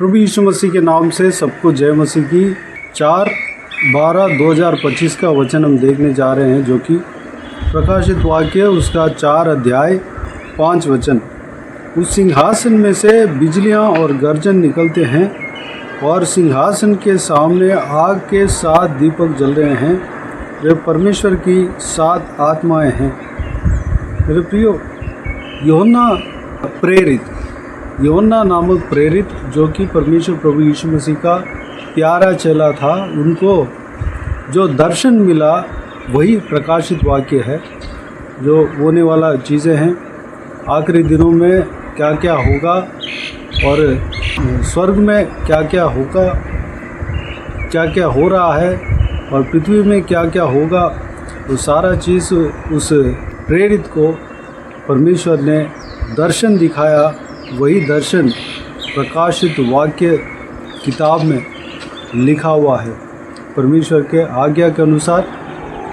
प्रभु यीशु मसीह के नाम से सबको जय मसीह की। 4/12/2025 का वचन हम देखने जा रहे हैं, जो कि प्रकाशित वाक्य उसका 4 अध्याय 5 वचन। उस सिंहासन में से बिजलियां और गर्जन निकलते हैं और सिंहासन के सामने आग के 7 दीपक जल रहे हैं। वे परमेश्वर की 7 आत्माएं हैं। मेरे प्रियो, यूहन्ना नामक प्रेरित, जो कि परमेश्वर प्रभु यीशु मसीह का प्यारा चेला था, उनको जो दर्शन मिला वही प्रकाशित वाक्य है, जो होने वाला चीज़ें हैं। आखिरी दिनों में क्या क्या होगा और स्वर्ग में क्या क्या होगा, क्या क्या हो रहा है और पृथ्वी में क्या क्या होगा, वो सारा चीज़ उस प्रेरित को परमेश्वर ने दर्शन दिखाया। वही दर्शन प्रकाशित वाक्य किताब में लिखा हुआ है। परमेश्वर के आज्ञा के अनुसार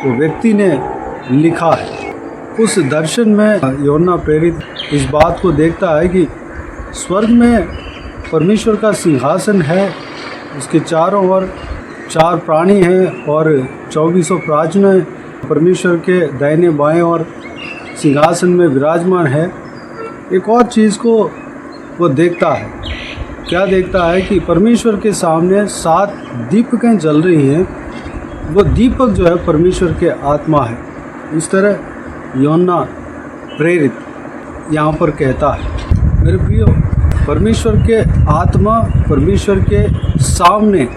वो व्यक्ति ने लिखा है। उस दर्शन में यूहन्ना प्रेरित इस बात को देखता है कि स्वर्ग में परमेश्वर का सिंहासन है, उसके चारों ओर 4 प्राणी हैं और 24 प्राचीन परमेश्वर के दाहिने बाएं और सिंहासन में विराजमान है। एक और चीज़ को वो देखता है। क्या देखता है कि परमेश्वर के सामने 7 दीपकें जल रही हैं। वो दीपक जो है परमेश्वर के आत्मा है। इस तरह यूहन्ना प्रेरित यहाँ पर कहता है। मेरे प्रियो, परमेश्वर के आत्मा परमेश्वर के सामने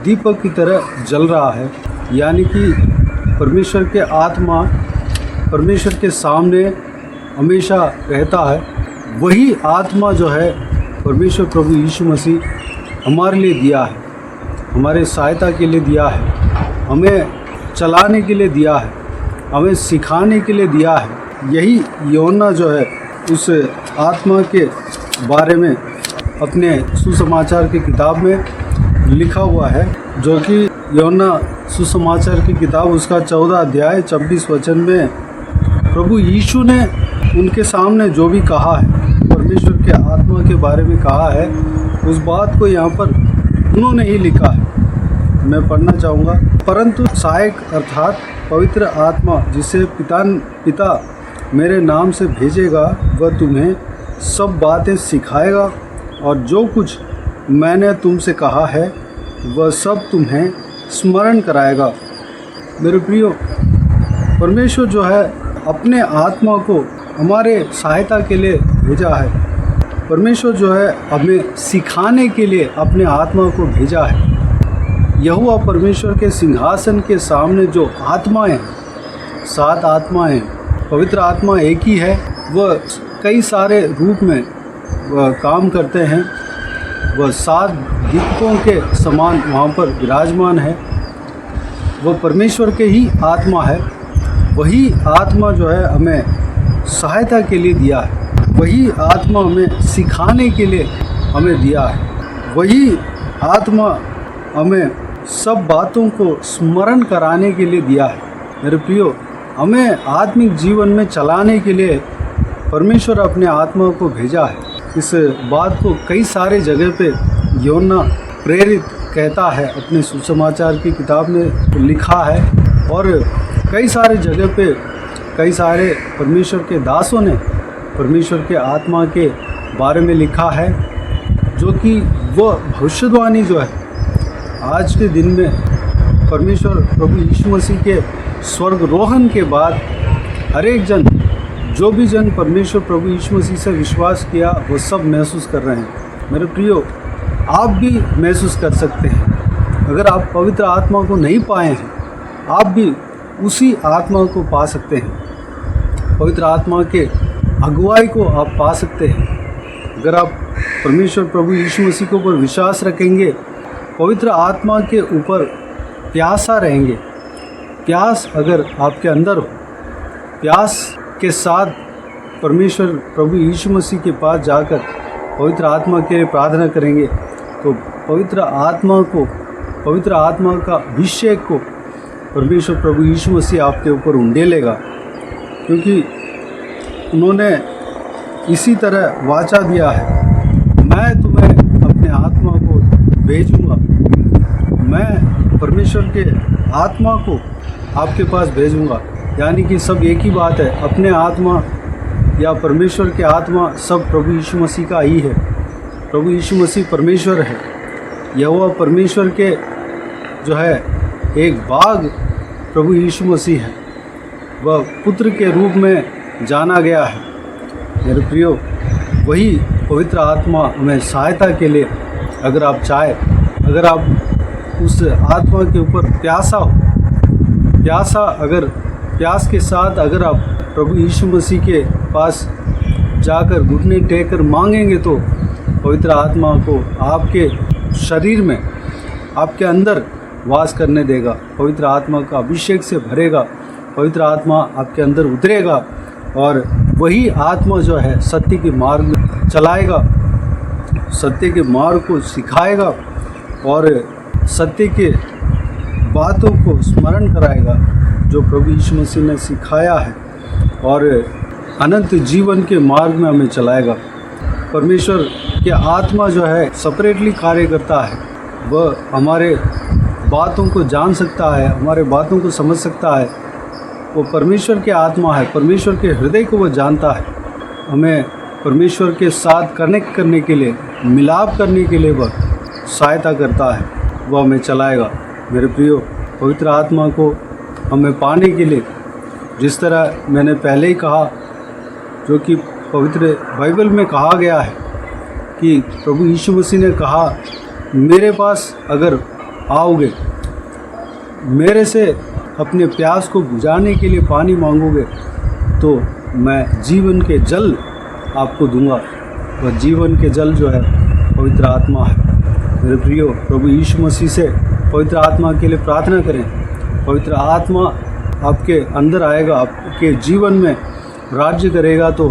दीपक की तरह जल रहा है, यानी कि परमेश्वर के आत्मा परमेश्वर के सामने हमेशा रहता है। वही आत्मा जो है परमेश्वर प्रभु यीशु मसीह हमारे लिए दिया है, हमारे सहायता के लिए दिया है, हमें चलाने के लिए दिया है, हमें सिखाने के लिए दिया है। यही यूहन्ना जो है उस आत्मा के बारे में अपने सुसमाचार की किताब में लिखा हुआ है, जो कि यूहन्ना सुसमाचार की किताब उसका 14 अध्याय 26 वचन में प्रभु यीशु ने उनके सामने जो भी कहा है, परमेश्वर के आत्मा के बारे में कहा है, उस बात को यहाँ पर उन्होंने ही लिखा है। मैं पढ़ना चाहूँगा। परंतु सहायक अर्थात पवित्र आत्मा, जिसे पिता मेरे नाम से भेजेगा, वह तुम्हें सब बातें सिखाएगा और जो कुछ मैंने तुमसे कहा है वह सब तुम्हें स्मरण कराएगा। मेरे प्रियो, परमेश्वर जो है अपने आत्मा को हमारे सहायता के लिए भेजा है। परमेश्वर जो है हमें सिखाने के लिए अपने आत्मा को भेजा है। यहोवा परमेश्वर के सिंहासन के सामने जो आत्माएं हैं, 7 आत्माएं, पवित्र आत्मा एक ही है। वह कई सारे रूप में वह काम करते हैं। वह 7 दीपकों के समान वहाँ पर विराजमान है। वह परमेश्वर के ही आत्मा है। वही आत्मा जो है हमें सहायता के लिए दिया है। वही आत्मा हमें सिखाने के लिए हमें दिया है। वही आत्मा हमें सब बातों को स्मरण कराने के लिए दिया है। मेरे प्रियो, हमें आत्मिक जीवन में चलाने के लिए परमेश्वर अपने आत्मा को भेजा है। इस बात को कई सारे जगह पे यूहन्ना प्रेरित कहता है, अपने सुसमाचार की किताब में लिखा है, और कई सारे जगह पे कई सारे परमेश्वर के दासों ने परमेश्वर के आत्मा के बारे में लिखा है, जो कि वह भविष्यवाणी जो है आज के दिन में परमेश्वर प्रभु यीशु मसीह के स्वर्गरोहण के बाद हर एक जन, जो भी जन परमेश्वर प्रभु यीशु मसीह से विश्वास किया, वो सब महसूस कर रहे हैं। मेरे प्रियो, आप भी महसूस कर सकते हैं। अगर आप पवित्र आत्मा को नहीं पाए हैं, आप भी उसी आत्मा को पा सकते हैं। पवित्र आत्मा के अगुवाई को आप पा सकते हैं। अगर आप परमेश्वर प्रभु यीशु मसीह के ऊपर विश्वास रखेंगे, पवित्र आत्मा के ऊपर प्यासा रहेंगे, प्यास अगर आपके अंदर हो, प्यास के साथ परमेश्वर प्रभु यीशु मसीह के पास जाकर पवित्र आत्मा के लिए प्रार्थना करेंगे, तो पवित्र आत्मा का अभिषेक को परमेश्वर प्रभु यीशु मसीह आपके ऊपर उंडेलेगा। क्योंकि उन्होंने इसी तरह वाचा दिया है, मैं तुम्हें अपने आत्मा को भेजूँगा, मैं परमेश्वर के आत्मा को आपके पास भेजूँगा। यानी कि सब एक ही बात है, अपने आत्मा या परमेश्वर के आत्मा सब प्रभु यीशु मसीह का ही है। प्रभु यीशु मसीह परमेश्वर है। यहोवा परमेश्वर के जो है एक भाग प्रभु यीशु मसीह है, वह पुत्र के रूप में जाना गया है। मेरे प्रियो, वही पवित्र आत्मा हमें सहायता के लिए, अगर आप चाहे, अगर आप उस आत्मा के ऊपर प्यासा हो, अगर प्यास के साथ अगर आप प्रभु यीशु मसीह के पास जाकर घुटने टेक कर मांगेंगे तो पवित्र आत्मा को आपके शरीर में, आपके अंदर वास करने देगा। पवित्र आत्मा का अभिषेक से भरेगा, पवित्र आत्मा आपके अंदर उतरेगा और वही आत्मा जो है सत्य के मार्ग में चलाएगा, सत्य के मार्ग को सिखाएगा और सत्य के बातों को स्मरण कराएगा जो प्रभु यीशु मसीह ने सिखाया है, और अनंत जीवन के मार्ग में हमें चलाएगा। परमेश्वर के आत्मा जो है सेपरेटली कार्य करता है, वह हमारे बातों को जान सकता है, हमारे बातों को समझ सकता है। वो परमेश्वर के आत्मा है, परमेश्वर के हृदय को वह जानता है। हमें परमेश्वर के साथ कनेक्ट करने के लिए, मिलाप करने के लिए वह सहायता करता है, वह हमें चलाएगा। मेरे प्रियो, पवित्र आत्मा को हमें पाने के लिए, जिस तरह मैंने पहले ही कहा, जो कि पवित्र बाइबल में कहा गया है कि प्रभु यीशु मसीह ने कहा, मेरे पास अगर आओगे, मेरे से अपने प्यास को बुझाने के लिए पानी मांगोगे तो मैं जीवन के जल आपको दूंगा। वह जीवन के जल जो है पवित्र आत्मा है। मेरे प्रियो, प्रभु यीशु मसीह से पवित्र आत्मा के लिए प्रार्थना करें। पवित्र आत्मा आपके अंदर आएगा, आपके जीवन में राज्य करेगा, तो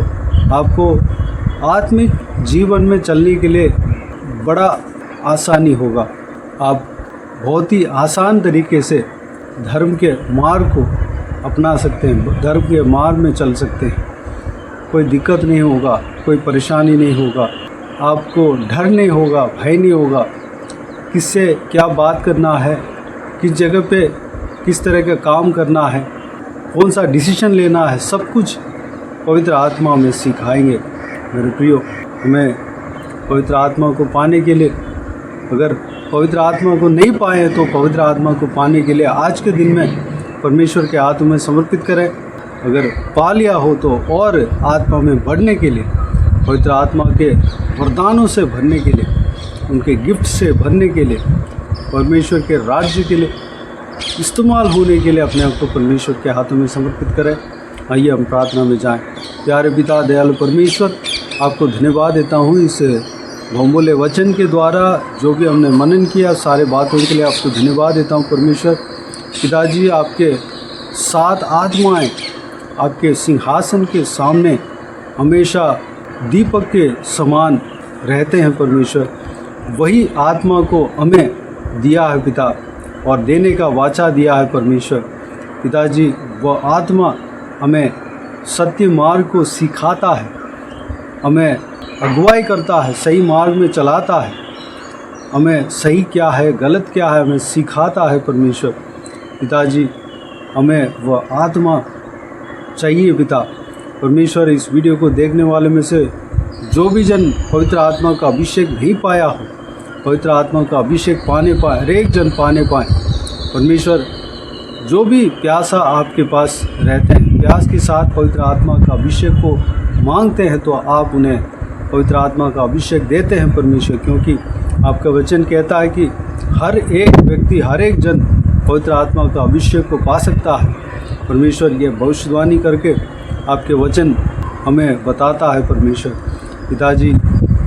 आपको आत्मिक जीवन में चलने के लिए बड़ा आसानी होगा। आप बहुत ही आसान तरीके से धर्म के मार्ग को अपना सकते हैं, धर्म के मार्ग में चल सकते हैं। कोई दिक्कत नहीं होगा, कोई परेशानी नहीं होगा, आपको डर नहीं होगा, भय नहीं होगा, किससे क्या बात करना है, किस जगह पे किस तरह का काम करना है, कौन सा डिसीजन लेना है, सब कुछ पवित्र आत्मा में सिखाएंगे। मेरे प्रियो, हमें पवित्र आत्मा को पाने के लिए, अगर पवित्र आत्मा को नहीं पाए तो पवित्र आत्मा को पाने के लिए आज के दिन में परमेश्वर के हाथों में समर्पित करें। अगर पा लिया हो तो और आत्मा में बढ़ने के लिए, पवित्र आत्मा के वरदानों से भरने के लिए, उनके गिफ्ट से भरने के लिए, परमेश्वर के राज्य के लिए इस्तेमाल होने के लिए अपने आप को परमेश्वर के हाथों में समर्पित करें। आइए हम प्रार्थना में जाएं। प्यारे पिता, दयालु परमेश्वर, आपको धन्यवाद देता हूँ इस बहुमूल्य वचन के द्वारा जो भी हमने मनन किया, सारे बातों के लिए आपको धन्यवाद देता हूँ परमेश्वर। पिताजी, आपके 7 आत्माएं आपके सिंहासन के सामने हमेशा दीपक के समान रहते हैं परमेश्वर। वही आत्मा को हमें दिया है पिता, और देने का वाचा दिया है परमेश्वर। पिताजी, वह आत्मा हमें सत्य मार्ग को सिखाता है, हमें अगुवाई करता है, सही मार्ग में चलाता है, हमें सही क्या है, गलत क्या है, हमें सिखाता है परमेश्वर। पिताजी, हमें वह आत्मा चाहिए पिता। परमेश्वर, इस वीडियो को देखने वाले में से जो भी जन पवित्र आत्मा का अभिषेक नहीं पाया हो, पवित्र आत्मा का अभिषेक पाने पाए, हर एक जन पाने पाए परमेश्वर। जो भी प्यासा आपके पास रहते हैं, प्यास के साथ पवित्र आत्मा का अभिषेक को मांगते हैं, तो आप उन्हें पवित्र आत्मा का अभिषेक देते हैं परमेश्वर, क्योंकि आपका वचन कहता है कि हर एक व्यक्ति, हर एक जन पवित्र आत्मा का अभिषेक को पा सकता है परमेश्वर। ये भविष्यवाणी करके आपके वचन हमें बताता है परमेश्वर। पिताजी,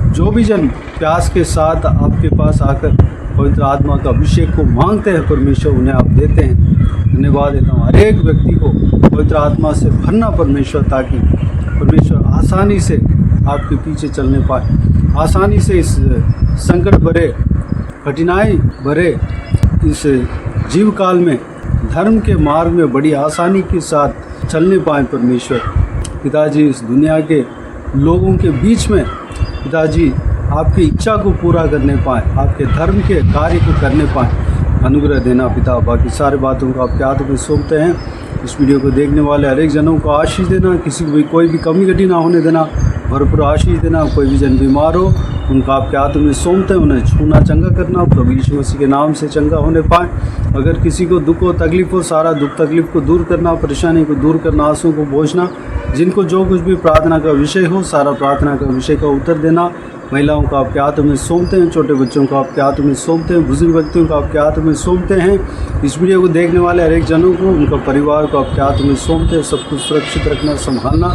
जो भी जन प्यास के साथ आपके पास आकर पवित्र आत्मा का अभिषेक को मांगते हैं परमेश्वर, उन्हें आप देते हैं। धन्यवाद देता हूँ हर एक व्यक्ति को पवित्र आत्मा से भरना परमेश्वर, ताकि परमेश्वर आसानी से आपके पीछे चलने पाए, आसानी से इस संकट भरे, कठिनाई भरे इस जीव काल में धर्म के मार्ग में बड़ी आसानी के साथ चलने पाए परमेश्वर। पिताजी, इस दुनिया के लोगों के बीच में पिताजी आपकी इच्छा को पूरा करने पाएँ, आपके धर्म के कार्य को करने पाएँ, अनुग्रह देना पिता। बाकी सारे बातों को आपके हाथ में सौंपते हैं। इस वीडियो को देखने वाले हर एक जनों को आशीष देना, किसी को भी कोई भी कमी घटी ना होने देना, भरपूर आशीष देना। कोई भी जन बीमार हो उनका आपके हाथों में सौंपते हैं, उन्हें छूना चंगा करना, प्रभु यीशु मसीह के नाम से चंगा होने पाए। अगर किसी को दुख हो तकलीफ हो, सारा दुख तकलीफ को दूर करना, परेशानी को दूर करना, आंसुओं को पोंछना, जिनको जो कुछ भी प्रार्थना का विषय हो सारा प्रार्थना का विषय का उत्तर देना। महिलाओं को आपके हाथों में सौंपते हैं, छोटे बच्चों को आपके हाथों में सौंपते हैं, बुजुर्ग व्यक्तियों को आपके हाथों में सौंपते हैं। इस वीडियो को देखने वाले हर एक जनों को, उनका परिवार को आपके हाथों में सौंपते हैं। सब कुछ सुरक्षित रखना, संभालना,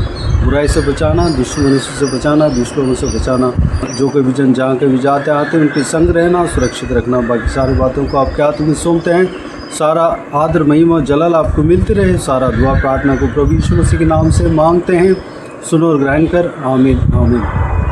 बुराई से बचाना, दुश्मनों से बचाना, दुश्मनों से बचाना। जो कोई भी जन जहाँ के भी जाते आते हैं उनके संग रहना, सुरक्षित रखना। बाकी सारी बातों को आपके हाथों में सौंपते हैं। सारा आदर महिमा जलाल आपको मिलते रहे। सारा दुआ प्रार्थना को प्रभु यीशु मसीह के नाम से मांगते हैं, सुनो और ग्रहण कर। आमीन आमीन।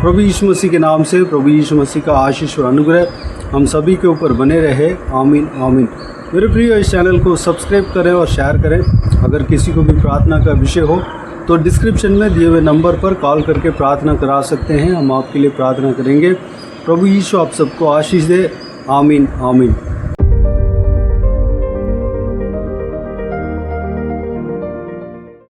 प्रभु यीशु मसीह के नाम से प्रभु यीशु मसीह का आशीष और अनुग्रह हम सभी के ऊपर बने रहे। आमीन आमीन। मेरे प्रिय, इस चैनल को सब्सक्राइब करें और शेयर करें। अगर किसी को भी प्रार्थना का विषय हो तो डिस्क्रिप्शन में दिए हुए नंबर पर कॉल करके प्रार्थना करा सकते हैं। हम आपके लिए प्रार्थना करेंगे। प्रभु यीशु आप सबको आशीष दे। आमीन आमीन।